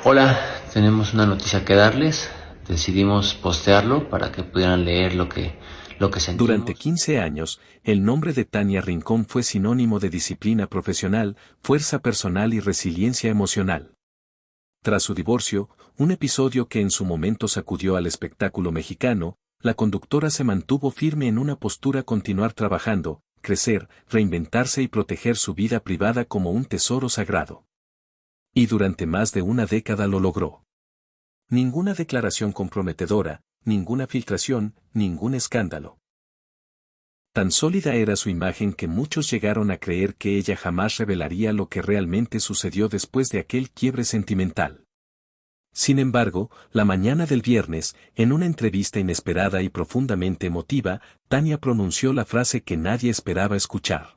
Hola, tenemos una noticia que darles. Decidimos postearlo para que pudieran leer lo que Durante sentimos. 15 años, el nombre de Tania Rincón fue sinónimo de disciplina profesional, fuerza personal y resiliencia emocional. Tras su divorcio, un episodio que en su momento sacudió al espectáculo mexicano, la conductora se mantuvo firme en una postura: continuar trabajando, crecer, reinventarse y proteger su vida privada como un tesoro sagrado. Y durante más de una década lo logró. Ninguna declaración comprometedora, ninguna filtración, ningún escándalo. Tan sólida era su imagen que muchos llegaron a creer que ella jamás revelaría lo que realmente sucedió después de aquel quiebre sentimental. Sin embargo, la mañana del viernes, en una entrevista inesperada y profundamente emotiva, Tania pronunció la frase que nadie esperaba escuchar.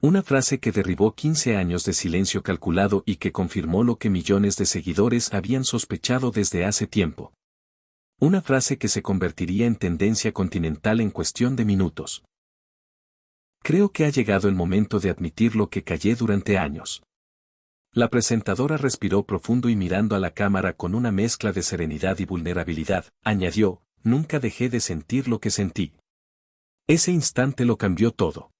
Una frase que derribó 15 años de silencio calculado y que confirmó lo que millones de seguidores habían sospechado desde hace tiempo. Una frase que se convertiría en tendencia continental en cuestión de minutos. Creo que ha llegado el momento de admitir lo que callé durante años. La presentadora respiró profundo y, mirando a la cámara con una mezcla de serenidad y vulnerabilidad, añadió: nunca dejé de sentir lo que sentí. Ese instante lo cambió todo.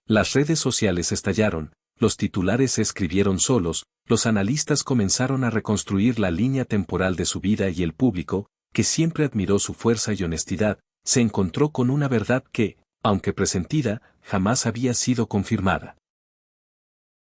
Las redes sociales estallaron, los titulares se escribieron solos, los analistas comenzaron a reconstruir la línea temporal de su vida y el público, que siempre admiró su fuerza y honestidad, se encontró con una verdad que, aunque presentida, jamás había sido confirmada.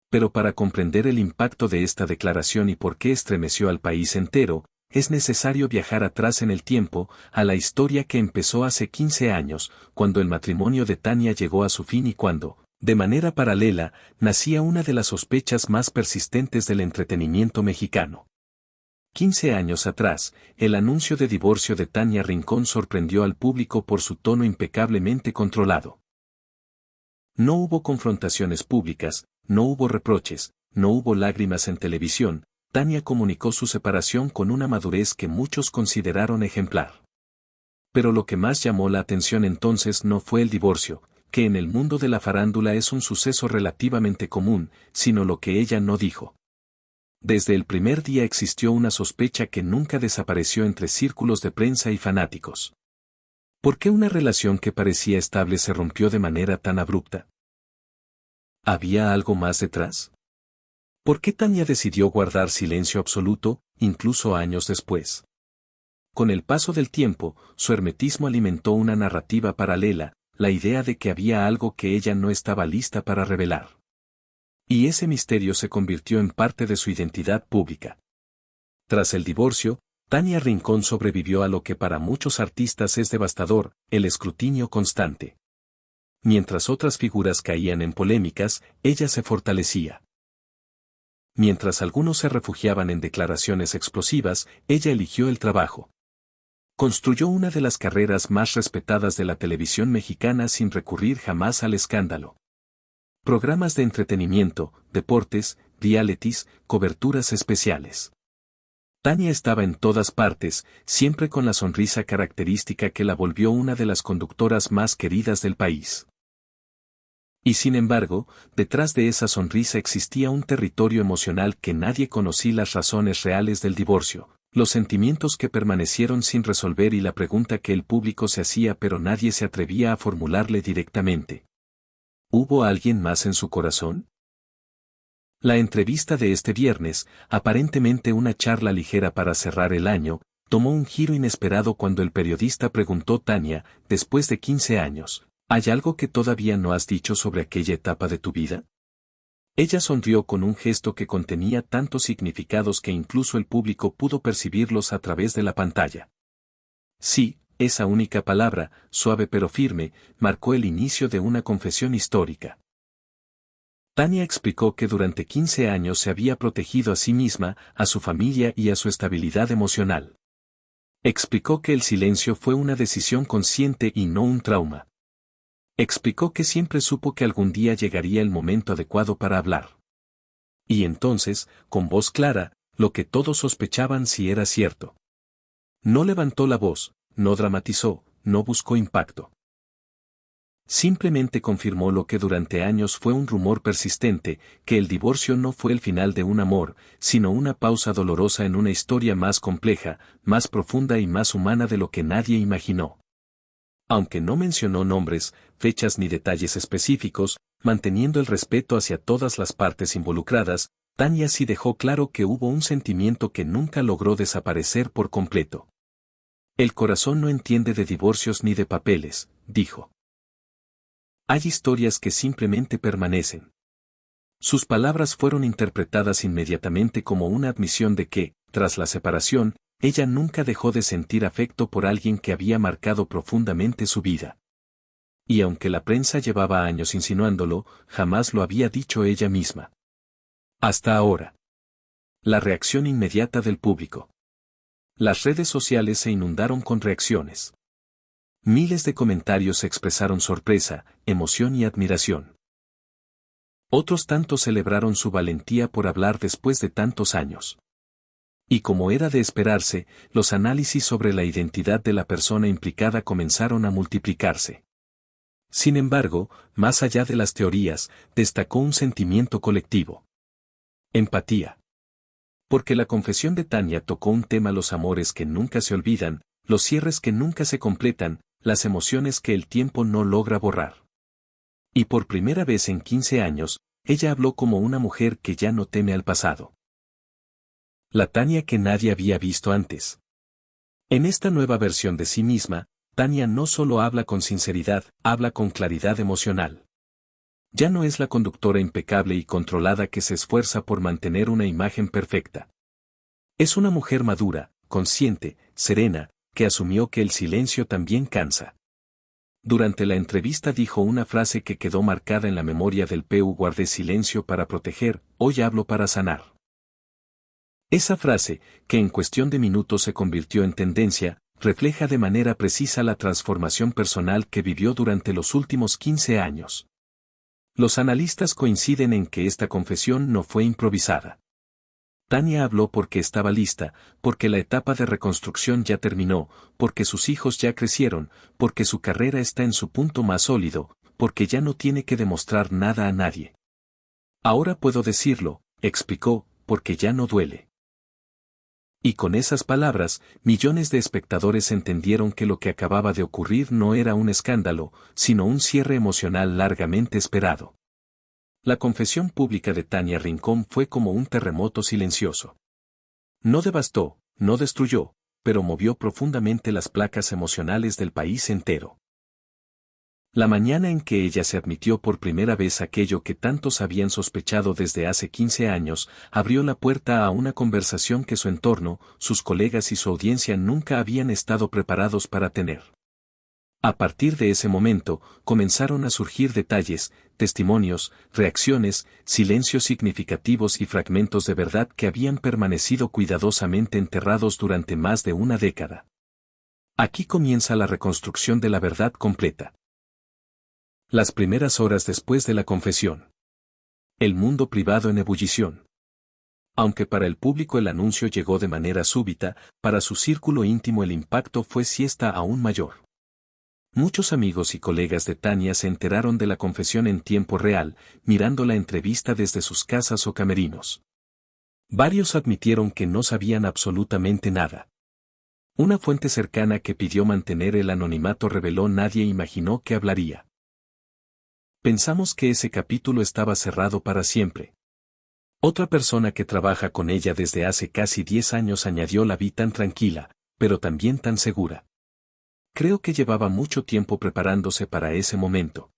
Pero para comprender el impacto de esta declaración y por qué estremeció al país entero, es necesario viajar atrás en el tiempo, a la historia que empezó hace 15 años, cuando el matrimonio de Tania llegó a su fin y cuando, de manera paralela, nacía una de las sospechas más persistentes del entretenimiento mexicano. 15 años atrás, el anuncio de divorcio de Tania Rincón sorprendió al público por su tono impecablemente controlado. No hubo confrontaciones públicas, no hubo reproches, no hubo lágrimas en televisión. Tania comunicó su separación con una madurez que muchos consideraron ejemplar. Pero lo que más llamó la atención entonces no fue el divorcio, que en el mundo de la farándula es un suceso relativamente común, sino lo que ella no dijo. Desde el primer día existió una sospecha que nunca desapareció entre círculos de prensa y fanáticos. ¿Por qué una relación que parecía estable se rompió de manera tan abrupta? ¿Había algo más detrás? ¿Por qué Tania decidió guardar silencio absoluto, incluso años después? Con el paso del tiempo, su hermetismo alimentó una narrativa paralela, la idea de que había algo que ella no estaba lista para revelar. Y ese misterio se convirtió en parte de su identidad pública. Tras el divorcio, Tania Rincón sobrevivió a lo que para muchos artistas es devastador: el escrutinio constante. Mientras otras figuras caían en polémicas, ella se fortalecía. Mientras algunos se refugiaban en declaraciones explosivas, ella eligió el trabajo. Construyó una de las carreras más respetadas de la televisión mexicana sin recurrir jamás al escándalo. Programas de entretenimiento, deportes, realities, coberturas especiales. Tania estaba en todas partes, siempre con la sonrisa característica que la volvió una de las conductoras más queridas del país. Y sin embargo, detrás de esa sonrisa existía un territorio emocional que nadie conocía: las razones reales del divorcio, los sentimientos que permanecieron sin resolver y la pregunta que el público se hacía pero nadie se atrevía a formularle directamente. ¿Hubo alguien más en su corazón? La entrevista de este viernes, aparentemente una charla ligera para cerrar el año, tomó un giro inesperado cuando el periodista preguntó: Tania, después de 15 años, ¿hay algo que todavía no has dicho sobre aquella etapa de tu vida? Ella sonrió con un gesto que contenía tantos significados que incluso el público pudo percibirlos a través de la pantalla. Sí, esa única palabra, suave pero firme, marcó el inicio de una confesión histórica. Tania explicó que durante 15 años se había protegido a sí misma, a su familia y a su estabilidad emocional. Explicó que el silencio fue una decisión consciente y no un trauma. Explicó que siempre supo que algún día llegaría el momento adecuado para hablar. Y entonces, con voz clara, lo que todos sospechaban si era cierto. No levantó la voz, no dramatizó, no buscó impacto. Simplemente confirmó lo que durante años fue un rumor persistente, que el divorcio no fue el final de un amor, sino una pausa dolorosa en una historia más compleja, más profunda y más humana de lo que nadie imaginó. Aunque no mencionó nombres, fechas ni detalles específicos, manteniendo el respeto hacia todas las partes involucradas, Tania sí dejó claro que hubo un sentimiento que nunca logró desaparecer por completo. El corazón no entiende de divorcios ni de papeles, dijo. Hay historias que simplemente permanecen. Sus palabras fueron interpretadas inmediatamente como una admisión de que, tras la separación, ella nunca dejó de sentir afecto por alguien que había marcado profundamente su vida. Y aunque la prensa llevaba años insinuándolo, jamás lo había dicho ella misma. Hasta ahora. La reacción inmediata del público. Las redes sociales se inundaron con reacciones. Miles de comentarios expresaron sorpresa, emoción y admiración. Otros tantos celebraron su valentía por hablar después de tantos años. Y como era de esperarse, los análisis sobre la identidad de la persona implicada comenzaron a multiplicarse. Sin embargo, más allá de las teorías, destacó un sentimiento colectivo. Empatía. Porque la confesión de Tania tocó un tema: los amores que nunca se olvidan, los cierres que nunca se completan, las emociones que el tiempo no logra borrar. Y por primera vez en 15 años, ella habló como una mujer que ya no teme al pasado. La Tania que nadie había visto antes. En esta nueva versión de sí misma, Tania no solo habla con sinceridad, habla con claridad emocional. Ya no es la conductora impecable y controlada que se esfuerza por mantener una imagen perfecta. Es una mujer madura, consciente, serena, que asumió que el silencio también cansa. Durante la entrevista dijo una frase que quedó marcada en la memoria del PU: guardé silencio para proteger, hoy hablo para sanar. Esa frase, que en cuestión de minutos se convirtió en tendencia, refleja de manera precisa la transformación personal que vivió durante los últimos 15 años. Los analistas coinciden en que esta confesión no fue improvisada. Tania habló porque estaba lista, porque la etapa de reconstrucción ya terminó, porque sus hijos ya crecieron, porque su carrera está en su punto más sólido, porque ya no tiene que demostrar nada a nadie. Ahora puedo decirlo, explicó, porque ya no duele. Y con esas palabras, millones de espectadores entendieron que lo que acababa de ocurrir no era un escándalo, sino un cierre emocional largamente esperado. La confesión pública de Tania Rincón fue como un terremoto silencioso. No devastó, no destruyó, pero movió profundamente las placas emocionales del país entero. La mañana en que ella se admitió por primera vez aquello que tantos habían sospechado desde hace 15 años, abrió la puerta a una conversación que su entorno, sus colegas y su audiencia nunca habían estado preparados para tener. A partir de ese momento, comenzaron a surgir detalles, testimonios, reacciones, silencios significativos y fragmentos de verdad que habían permanecido cuidadosamente enterrados durante más de una década. Aquí comienza la reconstrucción de la verdad completa. Las primeras horas después de la confesión. El mundo privado en ebullición. Aunque para el público el anuncio llegó de manera súbita, para su círculo íntimo el impacto fue siesta aún mayor. Muchos amigos y colegas de Tania se enteraron de la confesión en tiempo real, mirando la entrevista desde sus casas o camerinos. Varios admitieron que no sabían absolutamente nada. Una fuente cercana que pidió mantener el anonimato reveló: nadie imaginó que hablaría. Pensamos que ese capítulo estaba cerrado para siempre. Otra persona que trabaja con ella desde hace casi 10 años añadió: la vi tan tranquila, pero también tan segura. Creo que llevaba mucho tiempo preparándose para ese momento.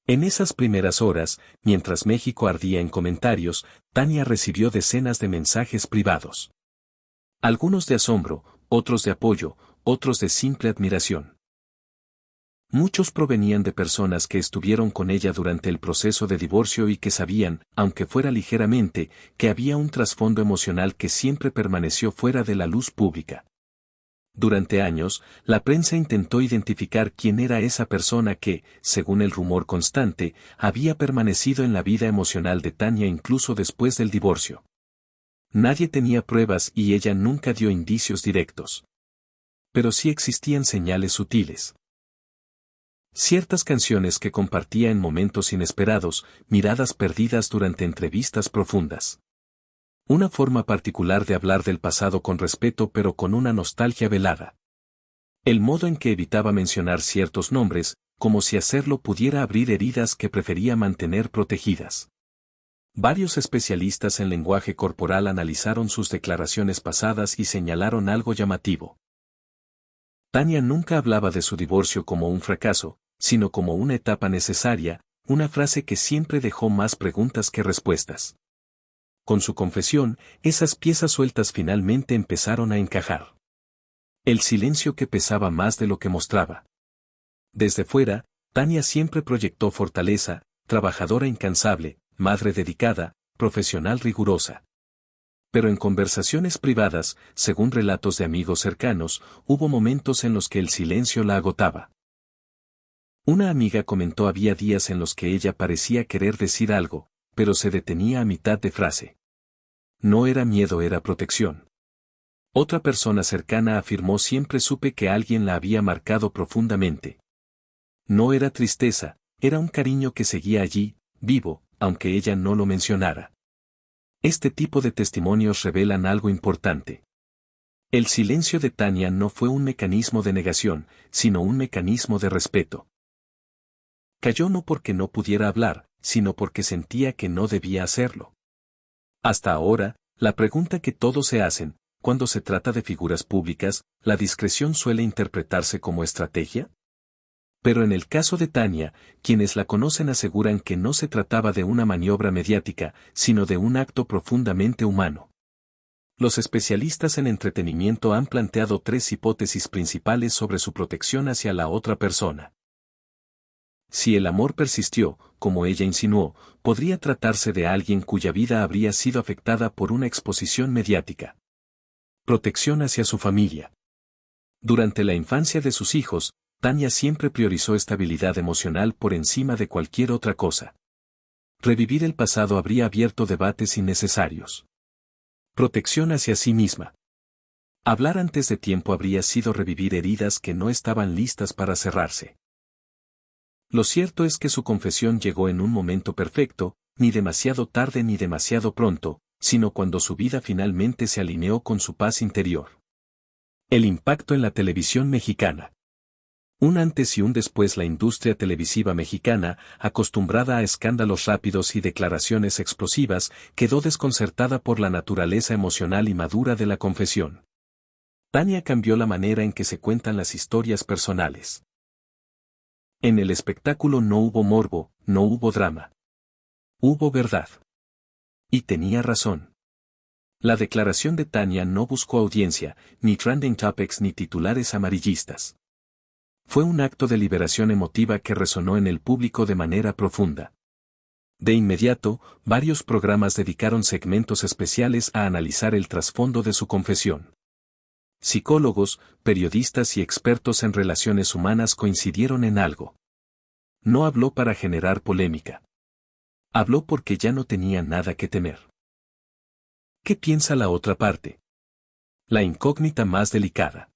En esas primeras horas, mientras México ardía en comentarios, Tania recibió decenas de mensajes privados. Algunos de asombro, otros de apoyo, otros de simple admiración. Muchos provenían de personas que estuvieron con ella durante el proceso de divorcio y que sabían, aunque fuera ligeramente, que había un trasfondo emocional que siempre permaneció fuera de la luz pública. Durante años, la prensa intentó identificar quién era esa persona que, según el rumor constante, había permanecido en la vida emocional de Tania incluso después del divorcio. Nadie tenía pruebas y ella nunca dio indicios directos. Pero sí existían señales sutiles. Ciertas canciones que compartía en momentos inesperados, miradas perdidas durante entrevistas profundas. Una forma particular de hablar del pasado con respeto pero con una nostalgia velada. El modo en que evitaba mencionar ciertos nombres, como si hacerlo pudiera abrir heridas que prefería mantener protegidas. Varios especialistas en lenguaje corporal analizaron sus declaraciones pasadas y señalaron algo llamativo. Tania nunca hablaba de su divorcio como un fracaso, sino como una etapa necesaria, una frase que siempre dejó más preguntas que respuestas. Con su confesión, esas piezas sueltas finalmente empezaron a encajar. El silencio que pesaba más de lo que mostraba. Desde fuera, Tania siempre proyectó fortaleza, trabajadora incansable, madre dedicada, profesional rigurosa. Pero en conversaciones privadas, según relatos de amigos cercanos, hubo momentos en los que el silencio la agotaba. Una amiga comentó había días en los que ella parecía querer decir algo, pero se detenía a mitad de frase. No era miedo, era protección. Otra persona cercana afirmó siempre supe que alguien la había marcado profundamente. No era tristeza, era un cariño que seguía allí, vivo, aunque ella no lo mencionara. Este tipo de testimonios revelan algo importante. El silencio de Tania no fue un mecanismo de negación, sino un mecanismo de respeto. Calló no porque no pudiera hablar, sino porque sentía que no debía hacerlo. Hasta ahora, la pregunta que todos se hacen, cuando se trata de figuras públicas, ¿la discreción suele interpretarse como estrategia? Pero en el caso de Tania, quienes la conocen aseguran que no se trataba de una maniobra mediática, sino de un acto profundamente humano. Los especialistas en entretenimiento han planteado tres hipótesis principales sobre su protección hacia la otra persona. Si el amor persistió, como ella insinuó, podría tratarse de alguien cuya vida habría sido afectada por una exposición mediática. Protección hacia su familia. Durante la infancia de sus hijos, Tania siempre priorizó estabilidad emocional por encima de cualquier otra cosa. Revivir el pasado habría abierto debates innecesarios. Protección hacia sí misma. Hablar antes de tiempo habría sido revivir heridas que no estaban listas para cerrarse. Lo cierto es que su confesión llegó en un momento perfecto, ni demasiado tarde ni demasiado pronto, sino cuando su vida finalmente se alineó con su paz interior. El impacto en la televisión mexicana. Un antes y un después. La industria televisiva mexicana, acostumbrada a escándalos rápidos y declaraciones explosivas, quedó desconcertada por la naturaleza emocional y madura de la confesión. Tania cambió la manera en que se cuentan las historias personales. En el espectáculo no hubo morbo, no hubo drama. Hubo verdad. Y tenía razón. La declaración de Tania no buscó audiencia, ni trending topics ni titulares amarillistas. Fue un acto de liberación emotiva que resonó en el público de manera profunda. De inmediato, varios programas dedicaron segmentos especiales a analizar el trasfondo de su confesión. Psicólogos, periodistas y expertos en relaciones humanas coincidieron en algo. No habló para generar polémica. Habló porque ya no tenía nada que temer. ¿Qué piensa la otra parte? La incógnita más delicada.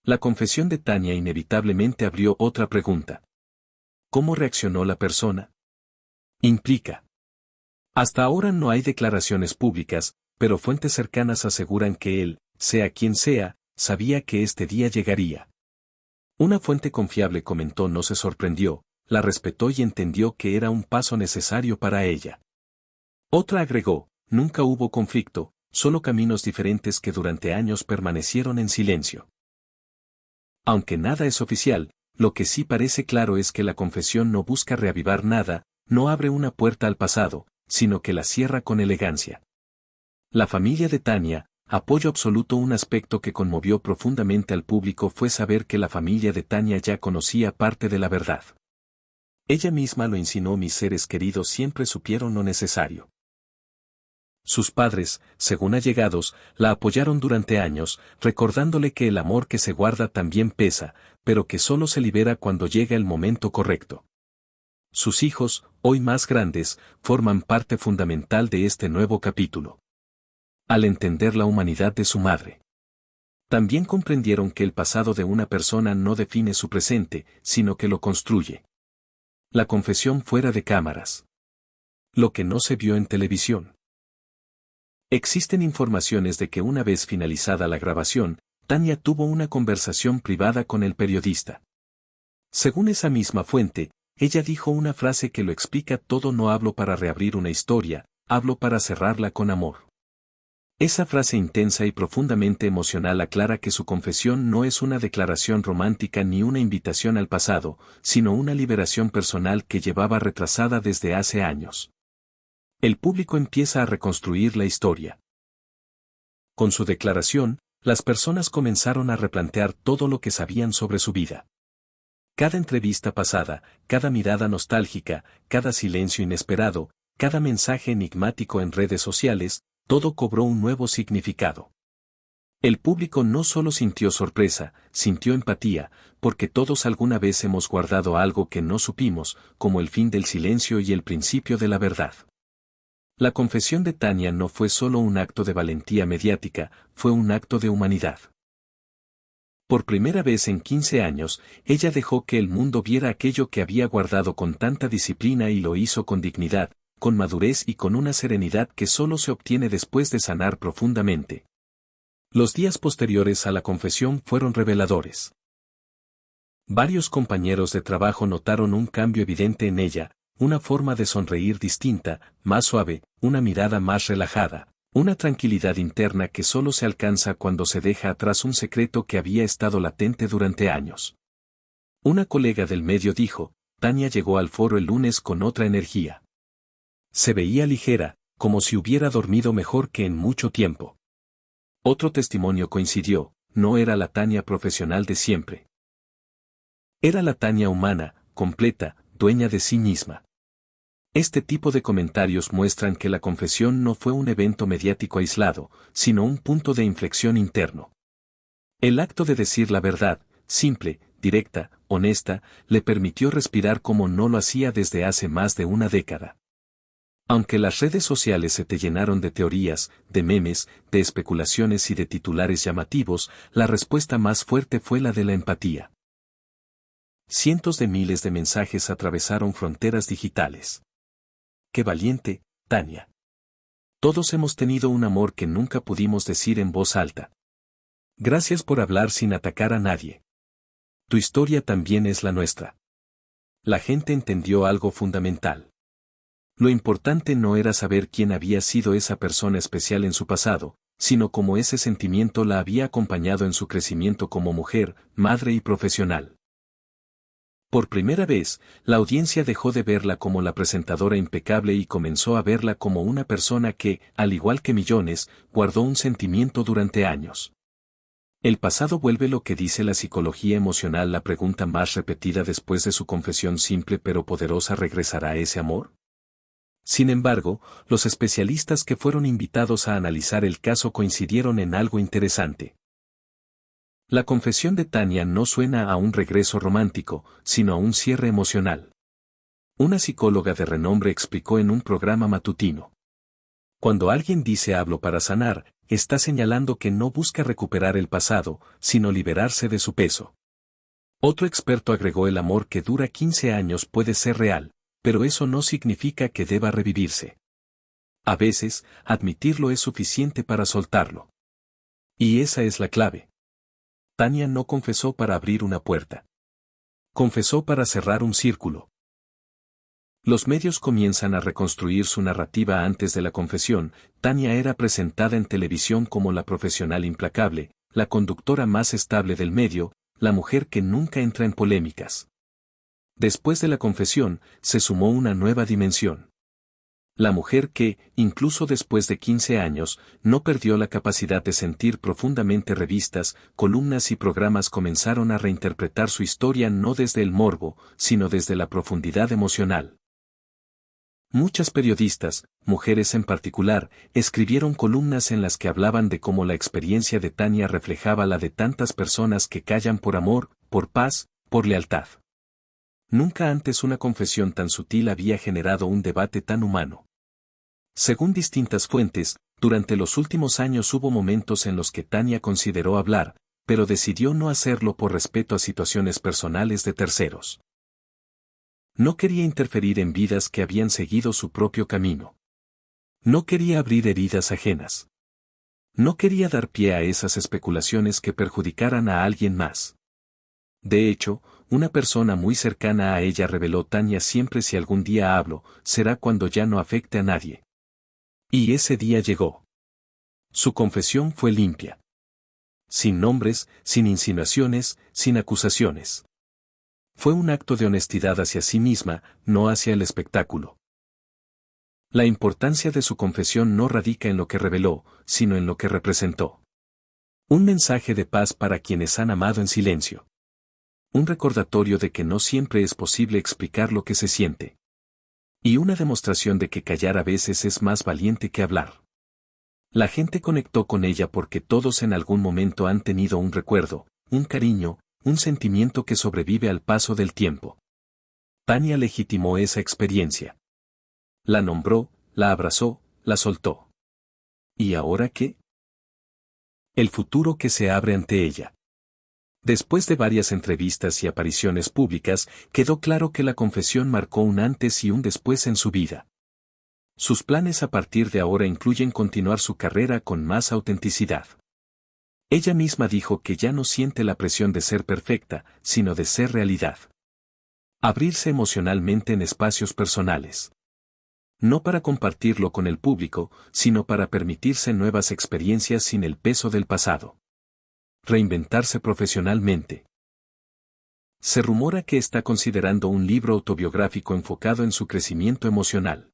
La confesión de Tania inevitablemente abrió otra pregunta. ¿Cómo reaccionó la persona? Implica. Hasta ahora no hay declaraciones públicas, pero fuentes cercanas aseguran que él, sea quien sea, sabía que este día llegaría. Una fuente confiable comentó no se sorprendió, la respetó y entendió que era un paso necesario para ella. Otra agregó, nunca hubo conflicto, solo caminos diferentes que durante años permanecieron en silencio. Aunque nada es oficial, lo que sí parece claro es que la confesión no busca reavivar nada, no abre una puerta al pasado, sino que la cierra con elegancia. La familia de Tania, apoyo absoluto. Un aspecto que conmovió profundamente al público fue saber que la familia de Tania ya conocía parte de la verdad. Ella misma lo insinuó: mis seres queridos siempre supieron lo necesario. Sus padres, según allegados, la apoyaron durante años, recordándole que el amor que se guarda también pesa, pero que solo se libera cuando llega el momento correcto. Sus hijos, hoy más grandes, forman parte fundamental de este nuevo capítulo. Al entender la humanidad de su madre. También comprendieron que el pasado de una persona no define su presente, sino que lo construye. La confesión fuera de cámaras. Lo que no se vio en televisión. Existen informaciones de que una vez finalizada la grabación, Tania tuvo una conversación privada con el periodista. Según esa misma fuente, ella dijo una frase que lo explica todo: no hablo para reabrir una historia, hablo para cerrarla con amor. Esa frase intensa y profundamente emocional aclara que su confesión no es una declaración romántica ni una invitación al pasado, sino una liberación personal que llevaba retrasada desde hace años. El público empieza a reconstruir la historia. Con su declaración, las personas comenzaron a replantear todo lo que sabían sobre su vida. Cada entrevista pasada, cada mirada nostálgica, cada silencio inesperado, cada mensaje enigmático en redes sociales, todo cobró un nuevo significado. El público no solo sintió sorpresa, sintió empatía, porque todos alguna vez hemos guardado algo que no supimos, como el fin del silencio y el principio de la verdad. La confesión de Tania no fue solo un acto de valentía mediática, fue un acto de humanidad. Por primera vez en 15 años, ella dejó que el mundo viera aquello que había guardado con tanta disciplina, y lo hizo con dignidad, con madurez y con una serenidad que solo se obtiene después de sanar profundamente. Los días posteriores a la confesión fueron reveladores. Varios compañeros de trabajo notaron un cambio evidente en ella, una forma de sonreír distinta, más suave, una mirada más relajada, una tranquilidad interna que solo se alcanza cuando se deja atrás un secreto que había estado latente durante años. Una colega del medio dijo: Tania llegó al foro el lunes con otra energía. Se veía ligera, como si hubiera dormido mejor que en mucho tiempo. Otro testimonio coincidió: no era la Tania profesional de siempre. Era la Tania humana, completa, dueña de sí misma. Este tipo de comentarios muestran que la confesión no fue un evento mediático aislado, sino un punto de inflexión interno. El acto de decir la verdad, simple, directa, honesta, le permitió respirar como no lo hacía desde hace más de una década. Aunque las redes sociales se te llenaron de teorías, de memes, de especulaciones y de titulares llamativos, la respuesta más fuerte fue la de la empatía. Cientos de miles de mensajes atravesaron fronteras digitales. ¡Qué valiente, Tania! Todos hemos tenido un amor que nunca pudimos decir en voz alta. Gracias por hablar sin atacar a nadie. Tu historia también es la nuestra. La gente entendió algo fundamental. Lo importante no era saber quién había sido esa persona especial en su pasado, sino cómo ese sentimiento la había acompañado en su crecimiento como mujer, madre y profesional. Por primera vez, la audiencia dejó de verla como la presentadora impecable y comenzó a verla como una persona que, al igual que millones, guardó un sentimiento durante años. ¿El pasado vuelve lo que dice la psicología emocional? La pregunta más repetida después de su confesión simple pero poderosa: ¿regresará ese amor? Sin embargo, los especialistas que fueron invitados a analizar el caso coincidieron en algo interesante. La confesión de Tania no suena a un regreso romántico, sino a un cierre emocional. Una psicóloga de renombre explicó en un programa matutino: cuando alguien dice hablo para sanar, está señalando que no busca recuperar el pasado, sino liberarse de su peso. Otro experto agregó: el amor que dura 15 años puede ser real, pero eso no significa que deba revivirse. A veces, admitirlo es suficiente para soltarlo. Y esa es la clave. Tania no confesó para abrir una puerta. Confesó para cerrar un círculo. Los medios comienzan a reconstruir su narrativa. Antes de la confesión, Tania era presentada en televisión como la profesional implacable, la conductora más estable del medio, la mujer que nunca entra en polémicas. Después de la confesión, se sumó una nueva dimensión. La mujer que, incluso después de 15 años, no perdió la capacidad de sentir profundamente. Revistas, columnas y programas comenzaron a reinterpretar su historia no desde el morbo, sino desde la profundidad emocional. Muchas periodistas, mujeres en particular, escribieron columnas en las que hablaban de cómo la experiencia de Tania reflejaba la de tantas personas que callan por amor, por paz, por lealtad. Nunca antes una confesión tan sutil había generado un debate tan humano. Según distintas fuentes, Durante los últimos años hubo momentos en los que Tania consideró hablar, pero decidió no hacerlo por respeto a situaciones personales de terceros. No quería interferir en vidas que habían seguido su propio camino. No quería abrir heridas ajenas. No quería dar pie a esas especulaciones que perjudicaran a alguien más. De hecho, una persona muy cercana a ella reveló: Tania, siempre si algún día hablo, será cuando ya no afecte a nadie. Y ese día llegó. Su confesión fue limpia. Sin nombres, sin insinuaciones, sin acusaciones. Fue un acto de honestidad hacia sí misma, no hacia el espectáculo. La importancia de su confesión no radica en lo que reveló, sino en lo que representó. Un mensaje de paz para quienes han amado en silencio. Un recordatorio de que no siempre es posible explicar lo que se siente. Y una demostración de que callar a veces es más valiente que hablar. La gente conectó con ella porque todos en algún momento han tenido un recuerdo, un cariño, un sentimiento que sobrevive al paso del tiempo. Tania legitimó esa experiencia. La nombró, la abrazó, la soltó. ¿Y ahora qué? El futuro que se abre ante ella. Después de varias entrevistas y apariciones públicas, quedó claro que la confesión marcó un antes y un después en su vida. Sus planes a partir de ahora incluyen continuar su carrera con más autenticidad. Ella misma dijo que ya no siente la presión de ser perfecta, sino de ser realidad. Abrirse emocionalmente en espacios personales. No para compartirlo con el público, sino para permitirse nuevas experiencias sin el peso del pasado. Reinventarse profesionalmente. Se rumora que está considerando un libro autobiográfico enfocado en su crecimiento emocional.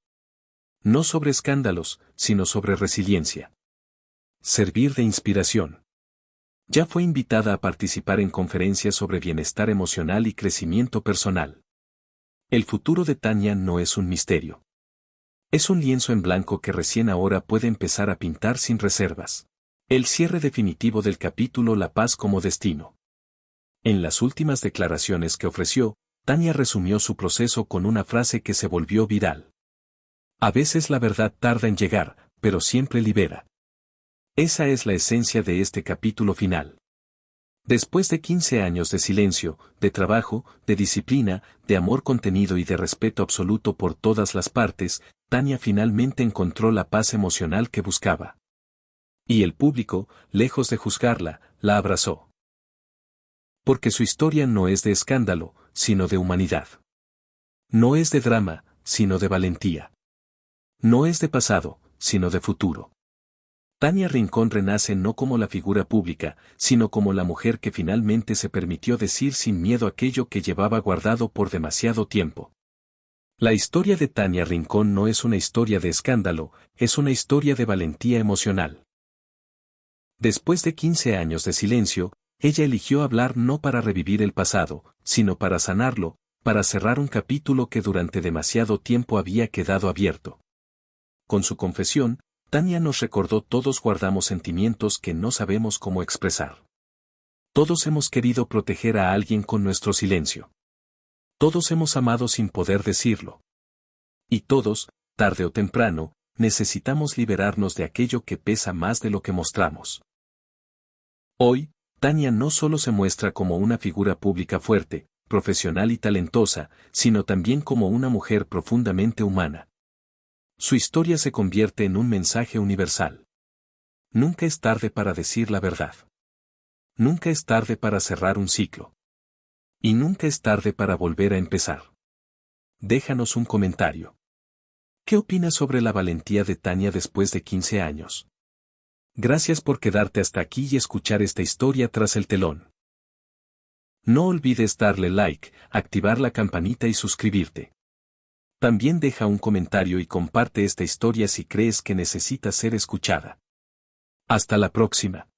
No sobre escándalos, sino sobre resiliencia. Servir de inspiración. Ya fue invitada a participar en conferencias sobre bienestar emocional y crecimiento personal. El futuro de Tania no es un misterio. Es un lienzo en blanco que recién ahora puede empezar a pintar sin reservas. El cierre definitivo del capítulo La paz como destino. En las últimas declaraciones que ofreció, Tania resumió su proceso con una frase que se volvió viral. A veces la verdad tarda en llegar, pero siempre libera. Esa es la esencia de este capítulo final. Después de 15 años de silencio, de trabajo, de disciplina, de amor contenido y de respeto absoluto por todas las partes, Tania finalmente encontró la paz emocional que buscaba. Y el público, lejos de juzgarla, la abrazó. Porque su historia no es de escándalo, sino de humanidad. No es de drama, sino de valentía. No es de pasado, sino de futuro. Tania Rincón renace no como la figura pública, sino como la mujer que finalmente se permitió decir sin miedo aquello que llevaba guardado por demasiado tiempo. La historia de Tania Rincón no es una historia de escándalo, es una historia de valentía emocional. Después de 15 años de silencio, ella eligió hablar no para revivir el pasado, sino para sanarlo, para cerrar un capítulo que durante demasiado tiempo había quedado abierto. Con su confesión, Tania nos recordó: todos guardamos sentimientos que no sabemos cómo expresar. Todos hemos querido proteger a alguien con nuestro silencio. Todos hemos amado sin poder decirlo. Y todos, tarde o temprano, necesitamos liberarnos de aquello que pesa más de lo que mostramos. Hoy, Tania no solo se muestra como una figura pública fuerte, profesional y talentosa, sino también como una mujer profundamente humana. Su historia se convierte en un mensaje universal. Nunca es tarde para decir la verdad. Nunca es tarde para cerrar un ciclo. Y nunca es tarde para volver a empezar. Déjanos un comentario. ¿Qué opinas sobre la valentía de Tania después de 15 años? Gracias por quedarte hasta aquí y escuchar esta historia tras el telón. No olvides darle like, activar la campanita y suscribirte. También deja un comentario y comparte esta historia si crees que necesita ser escuchada. Hasta la próxima.